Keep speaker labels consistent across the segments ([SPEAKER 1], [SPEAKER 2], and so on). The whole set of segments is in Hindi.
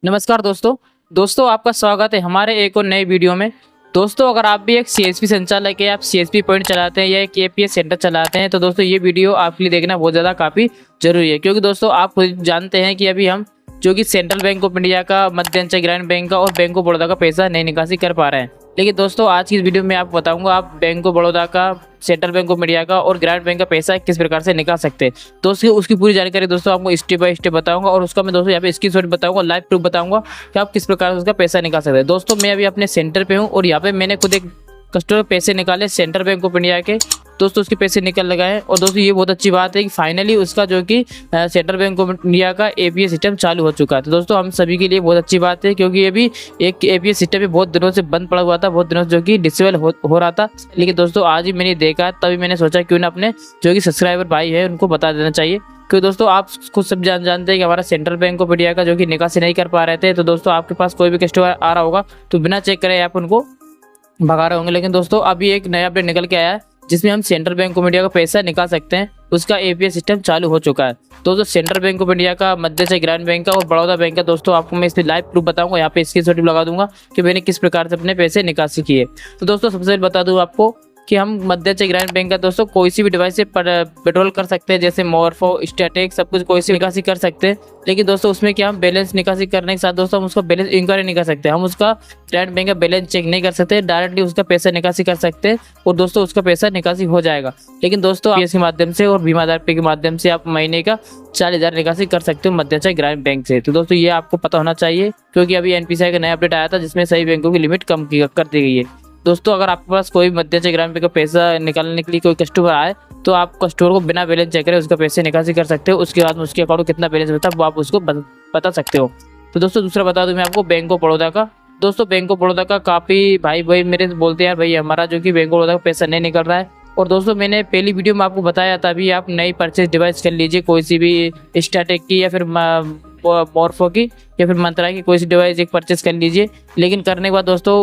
[SPEAKER 1] नमस्कार दोस्तों आपका स्वागत है हमारे एक और नए वीडियो में। दोस्तों अगर आप भी एक सीएसपी संचालक है, आप सीएसपी पॉइंट चलाते हैं या एक एपीएस सेंटर चलाते हैं तो दोस्तों ये वीडियो आपके लिए देखना बहुत ज़्यादा काफ़ी जरूरी है, क्योंकि दोस्तों आप खुद जानते हैं कि अभी हम जो कि सेंट्रल बैंक ऑफ इंडिया का, मध्यांचल ग्रामीण बैंक का और बैंक ऑफ बड़ौदा का पैसा नहीं निकासी कर पा रहे हैं। लेकिन दोस्तों आज की इस वीडियो में आपको बताऊंगा आप बैंक ऑफ बड़ौदा का, सेंट्रल बैंक ऑफ इंडिया का और ग्रामीण बैंक का पैसा किस प्रकार से निकाल सकते हैं। दोस्तों उसकी पूरी जानकारी दोस्तों आपको स्टेप बाय स्टेप बताऊंगा और उसका मैं दोस्तों यहाँ पे स्क्रीनशॉट बताऊंगा, लाइव प्रूफ बताऊंगा कि आप किस प्रकार से उसका पैसा निकाल सकते हैं। दोस्तों मैं अभी अपने सेंटर पे हूँ और यहाँ पे मैंने खुद एक कस्टमर पैसे निकाले सेंट्रल बैंक ऑफ इंडिया के। दोस्तों उसके पैसे निकल लगाए और दोस्तों ये बहुत अच्छी बात है कि फाइनली उसका जो कि सेंट्रल बैंक ऑफ इंडिया का एपीएस सिस्टम चालू हो चुका है। तो दोस्तों हम सभी के लिए बहुत अच्छी बात है, क्योंकि ये भी एक एपीएस सिस्टम भी बहुत दिनों से बंद पड़ा हुआ था, बहुत दिनों से जो कि डिसेबल हो रहा था। लेकिन दोस्तों आज ही मैंने देखा, तभी मैंने सोचा क्यों ना अपने जो कि सब्सक्राइबर भाई है उनको बता देना चाहिए। क्योंकि दोस्तों आप खुद सब जानते हैं कि हमारा सेंट्रल बैंक ऑफ इंडिया का जो कि निकासी नहीं कर पा रहे थे। तो दोस्तों आपके पास कोई भी कस्टमर आ रहा होगा तो बिना चेक करे आप उनको भगा रहे होंगे। लेकिन दोस्तों अभी एक नया अपडेट निकल के आया है जिसमें हम सेंट्रल बैंक ऑफ इंडिया का पैसा निकाल सकते हैं, उसका एपीएस सिस्टम चालू हो चुका है। दोस्तों सेंट्रल बैंक ऑफ इंडिया का, मध्यांचल ग्रामीण बैंक का और बड़ौदा बैंक का दोस्तों आपको मैं इसमें लाइव प्रूफ बताऊंगा, यहाँ पे स्क्रीनशॉट भी लगा दूंगा कि मैंने किस प्रकार से अपने पैसे निकासी किए। तो दोस्तों सबसे पहले बता दूं आपको कि हम मध्यांचल ग्रामीण बैंक का दोस्तों कोई सी भी डिवाइस से पेट्रोल कर सकते हैं, जैसे मोरफो, स्टैटिक, सब कुछ कोई सी निकासी कर सकते हैं। लेकिन दोस्तों उसमें क्या हम बैलेंस निकासी करने के साथ दोस्तों हम उसका बैलेंस इंक्वायरी नहीं कर सकते, हम उसका ग्रामीण बैंक का बैलेंस चेक नहीं कर सकते, डायरेक्टली उसका पैसा निकासी कर सकते हैं और दोस्तों उसका पैसा निकासी हो जाएगा। लेकिन दोस्तों इसके माध्यम से और बीमादार पे के माध्यम से आप महीने का 40,000 निकासी कर सकते हो मध्यांचल ग्रामीण बैंक से। तो दोस्तों ये आपको पता होना चाहिए, क्योंकि अभी एनपीसीआई का नया अपडेट आया था जिसमें सभी बैंकों की लिमिट कम कर दी गई है। दोस्तों अगर आपके पास कोई मध्यांचल ग्रामीण बैंक का पैसा निकालने के लिए कोई कस्टमर आए तो आप कस्टमर को बिना बैलेंस चेक करे उसका पैसे निकासी कर सकते हो। उसके बाद उसके अकाउंट में कितना बैलेंस होता है वो आप उसको बता सकते हो। तो दोस्तों दूसरा बता दूं मैं आपको बैंक ऑफ बड़ौदा का। दोस्तों बैंक ऑफ बड़ौदा का काफ़ी भाई मेरे से बोलते हैं यार भाई हमारा जो कि बैंक ऑफ बड़ौदा का पैसा नहीं निकल रहा है। और दोस्तों मैंने पहली वीडियो में आपको बताया था, अभी आप नई परचेज डिवाइस कर लीजिए, कोई सी भी स्टैटिक की या फिर मोरफो की या फिर मंत्रा की कोई सी डिवाइस एक परचेस कर लीजिए। लेकिन करने के बाद दोस्तों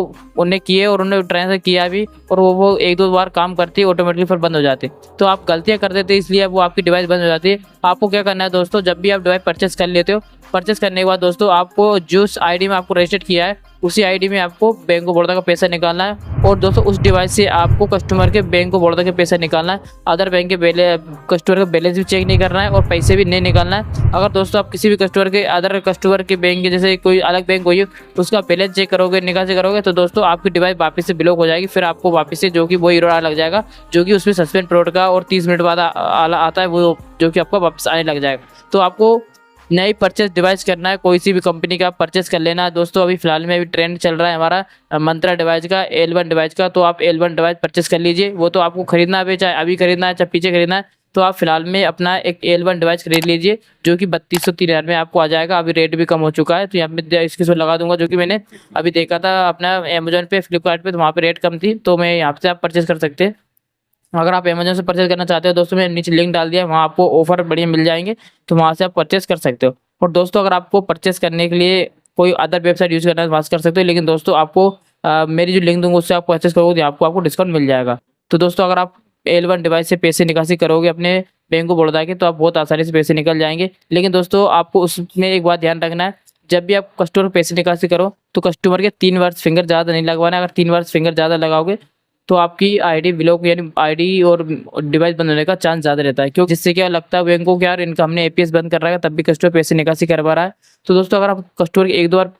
[SPEAKER 1] उन्हें किए और उन्होंने ट्रांसफर किया भी और वो एक दो बार काम करती है, ऑटोमेटिकली फिर बंद हो जाते। तो आप गलतियां कर देते हैं, इसलिए वो आपकी डिवाइस बंद हो जाती है। आपको क्या करना है दोस्तों, जब भी आप डिवाइस परचेस कर लेते हो, परचेस करने के बाद दोस्तों आपको जिस आईडी में आपको रजिस्टर किया है उसी आईडी में आपको बैंक ऑफ बड़ौदा का पैसा निकालना है। और दोस्तों उस डिवाइस से आपको कस्टमर के बैंक ऑफ बड़ौदा के पैसा निकालना है। अदर बैंक के कस्टमर का बैलेंस भी चेक नहीं करना है और पैसे भी नहीं निकालना है। अगर दोस्तों आप किसी भी कस्टमर के, अदर कस्टमर के बैंक के, जैसे कोई अलग बैंक हुई उसका बैलेंस चेक करोगे, निकासी करोगे तो दोस्तों आपकी डिवाइस वापस से ब्लॉक हो जाएगी। फिर आपको वापस से जो कि वो एरर लग जाएगा, जो कि उसमें सस्पेंड प्रोड का और 30 मिनट बाद आता है, वो जो कि आपको वापस आने लग जाएगा। तो आपको नई परचेस डिवाइस करना है, कोई सी भी कंपनी का परचेस कर लेना है। दोस्तों अभी फिलहाल में अभी ट्रेंड चल रहा है हमारा मंत्रा डिवाइस का, L1 डिवाइस का। तो आप L1 डिवाइस परचेस कर लीजिए। वो तो आपको खरीदना है, चाहे अभी खरीदना है चाहे पीछे खरीदना है, तो आप फिलहाल में अपना एक L1 डिवाइस खरीद लीजिए, जो कि 3293 में आपको आ जाएगा। अभी रेट भी कम हो चुका है, तो यहाँ पे इसके साथ लगा दूंगा, जो कि मैंने अभी देखा था अपना अमेजोन पे, फ्लिपकार्ट पे, तो वहाँ पे रेट कम थी, तो मैं यहाँ से आप परचेस कर सकते हैं। अगर आप अमेजोन से परचेस करना चाहते हो दोस्तों, मैंने नीचे लिंक डाल दिया है, वहाँ आपको ऑफर बढ़िया मिल जाएंगे, तो वहाँ से आप परचेस कर सकते हो। और दोस्तों अगर आपको परचेस करने के लिए कोई अदर वेबसाइट यूज़ करना है वहाँ से कर सकते हो। लेकिन दोस्तों आपको मेरी जो लिंक दूंगा उससे आप परचेस करोगे तो आपको डिस्काउंट मिल जाएगा। तो दोस्तों अगर आप L1 डिवाइस से पैसे निकासी करोगे अपने बैंक ऑफ बड़ौदा के तो आप बहुत आसानी से पैसे निकल जाएंगे। लेकिन दोस्तों आपको उसमें एक बात ध्यान रखना है, जब भी आप कस्टमर को पैसे निकासी करो तो कस्टमर के 3 वर्ष फिंगर ज़्यादा नहीं लगवाना है। अगर 3 वर्ष फिंगर ज़्यादा लगाओगे तो आपकी आईडी ब्लॉक, यानी आईडी और डिवाइस बंद होने का चांस ज़्यादा रहता है, क्योंकि जिससे क्या लगता है बैंक को कि यार इनका हमने एपीएस बंद कर रहा है तब भी कस्टमर पैसे निकासी करवा रहा है। तो दोस्तों अगर आप कस्टमर के 1-2 बार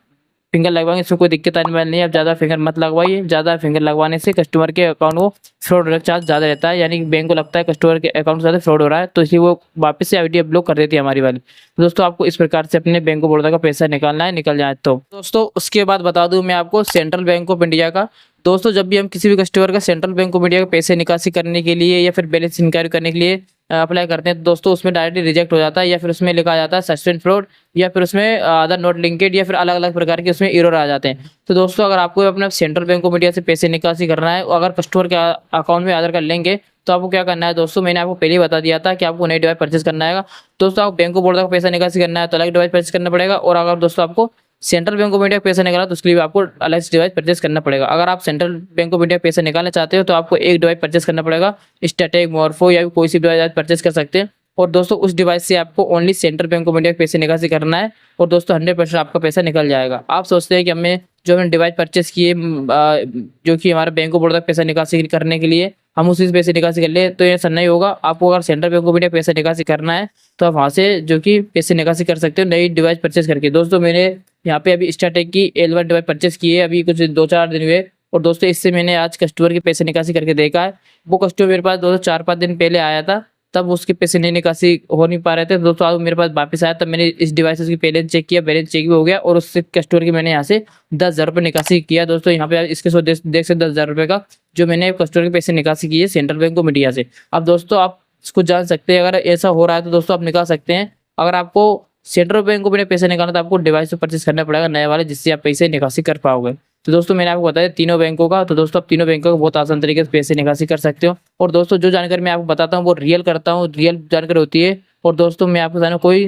[SPEAKER 1] फिंगर लगवाएंगे इसमें कोई दिक्कत आने वाली नहीं है। आप ज़्यादा फिंगर मत लगवाइए, ज़्यादा फिंगर लगवाने से कस्टमर के अकाउंट को फ्रॉड होने का चांस ज़्यादा रहता है, यानी बैंक को लगता है कस्टमर के अकाउंट से ज़्यादा फ्रॉड हो रहा है, तो इसलिए वो वापस से आईडी ब्लॉक कर देती है हमारी वाली। तो दोस्तों आपको इस प्रकार से अपने बैंक ऑफ बड़ौदा का पैसा निकालना है, निकल जाए। तो दोस्तों उसके बाद बता दूं मैं आपको सेंट्रल बैंक ऑफ इंडिया का। दोस्तों जब भी हम किसी भी कस्टमर का सेंट्रल बैंक ऑफ इंडिया के पैसे निकासी करने के लिए या फिर बैलेंस इंक्वायरी करने के लिए अप्लाई करते हैं तो दोस्तों उसमें डायरेक्टली रिजेक्ट हो जाता है, या फिर उसमें लिखा जाता है सस्पेंड फ्रॉड, या फिर उसमें आधार नोट लिंकेड, या फिर अलग अलग प्रकार के उसमें एरर आ जाते हैं। तो दोस्तों अगर आपको अपना सेंट्रल बैंक ऑफ इंडिया से पैसे निकासी करना है, अगर कस्टमर के अकाउंट में आधार कार्ड लेंगे तो आपको क्या करना है दोस्तों, मैंने आपको पहले ही बता दिया था कि आपको नई डिवाइस परचेस करना है। दोस्तों आप बैंक ऑफ बड़ौदा का पैसा निकासी करना है तो अलग डिवाइस परचेस करना पड़ेगा, और अगर दोस्तों आपको सेंट्रल बैंक ऑफ इंडिया का पैसा निकाला तो उसके लिए आपको अलग से डिवाइस परचेस करना पड़ेगा। अगर आप सेंट्रल बैंक ऑफ इंडिया का पैसा निकालना चाहते हो तो आपको एक डिवाइस परचेस करना पड़ेगा, स्टैटिक, मोरफो या कोई सी डिवाइस परचेस कर सकते हैं। और दोस्तों उस डिवाइस से आपको only central bank of India पैसे निकासी करना है और दोस्तों 100% आपका पैसा निकल जाएगा। आप सोचते हैं कि हमने डिवाइस परचेस किए जो कि हमारा बैंक ऑफ बड़ौदा पैसा निकासी करने के लिए हम उसी से पैसे निकासी कर ले, तो ये ऐसा नहीं होगा। आपको अगर सेंट्रल बैंक ऑफ इंडिया पैसा निकासी करना है तो आप वहाँ से जो कि पैसे निकासी कर सकते हो नई डिवाइस परचेस करके। दोस्तों मैंने यहाँ पे अभी स्टार्टेक की L1 डिवाइस परचेस की है, अभी कुछ 2-4 दिन हुए और दोस्तों इससे मैंने आज कस्टमर के पैसे निकासी करके देखा है। वो कस्टमर मेरे पास दोस्तों 4-5 दिन पहले आया था, तब उसके पैसे नहीं निकासी हो नहीं पा रहे थे। दोस्तों आज मेरे पास वापस आया, तब मैंने इस डिवाइस की बैलेंस चेक किया, बैलेंस चेक भी हो गया और उससे कस्टमर की मैंने यहाँ से 10,000 रुपये निकासी किया। दोस्तों यहाँ पे आप इसके साथ देख सकते 10,000 रुपये का जो मैंने कस्टमर के पैसे निकासी किए सेंट्रल बैंक ऑफ इंडिया से। अब दोस्तों आप इसको जान सकते हैं, अगर ऐसा हो रहा है तो दोस्तों आप निकाल सकते हैं। अगर आपको सेंट्रल बैंक ऑफ इंडिया पैसे निकालना तो आपको डिवाइस से परचेस करना पड़ेगा नए वाले, जिससे आप पैसे निकासी कर पाओगे। तो दोस्तों मैंने आपको बताया तीनों बैंकों का, तो दोस्तों आप तीनों बैंकों का बहुत आसान तरीके से पैसे निकासी कर सकते हो। और दोस्तों जो जानकारी मैं आपको बताता हूँ वो रियल करता हूँ, रियल जानकारी होती है। और दोस्तों मैं आपको बताना कोई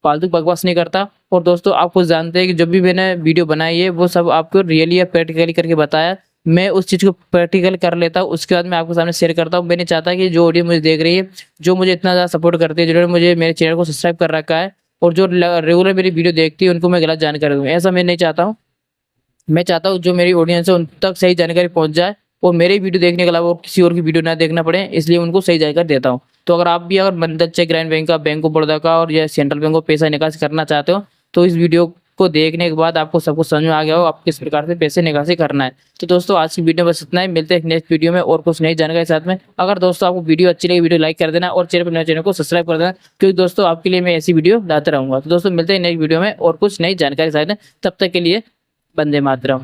[SPEAKER 1] फालतू बकवास नहीं करता। और दोस्तों आप खुद जानते हैं कि जब भी मैंने वीडियो बनाई है वो सब आपको रियली या प्रैक्टिकली करके बताया। मैं उस चीज़ को प्रैक्टिकल कर लेता हूँ, उसके बाद मैं आपके सामने शेयर करता हूँ। मैं नहीं चाहता कि जो ऑडियो मुझे देख रही है, जो मुझे इतना ज़्यादा सपोर्ट करती है, जिन्होंने मुझे मेरे चैनल को सब्सक्राइब कर रखा है और जो रेगुलर मेरी वीडियो देखती है, उनको मैं गलत जानकारी दूँ, ऐसा मैं नहीं चाहता हूँ। मैं चाहता हूँ जो मेरी ऑडियंस है उन तक सही जानकारी पहुँच जाए और मेरी वीडियो देखने के अलावा किसी और की वीडियो ना देखना पड़े, इसलिए उनको सही जानकारी देता हूँ। तो अगर आप भी अगर बंधन चेक ग्रामीण बैंक का, बैंक ऑफ बड़ौदा का और या सेंट्रल बैंक को पैसा निकासी करना चाहते हो तो इस वीडियो को देखने के बाद आपको सब कुछ समझ में आ गया हो आप किस प्रकार से पैसे निकासी करना है। तो दोस्तों आज की वीडियो में बस इतना ही, मिलते हैं नेक्स्ट वीडियो में और कुछ नई जानकारी के साथ में। अगर दोस्तों आपको वीडियो अच्छी लगी वीडियो लाइक कर देना और चैनल को सब्सक्राइब कर देना, क्योंकि दोस्तों आपके लिए मैं ऐसी वीडियो लाता रहूँगा। तो दोस्तों मिलते हैं नेक्स्ट वीडियो में और कुछ नई जानकारी के साथ में, तब तक के लिए वंदे मातरम।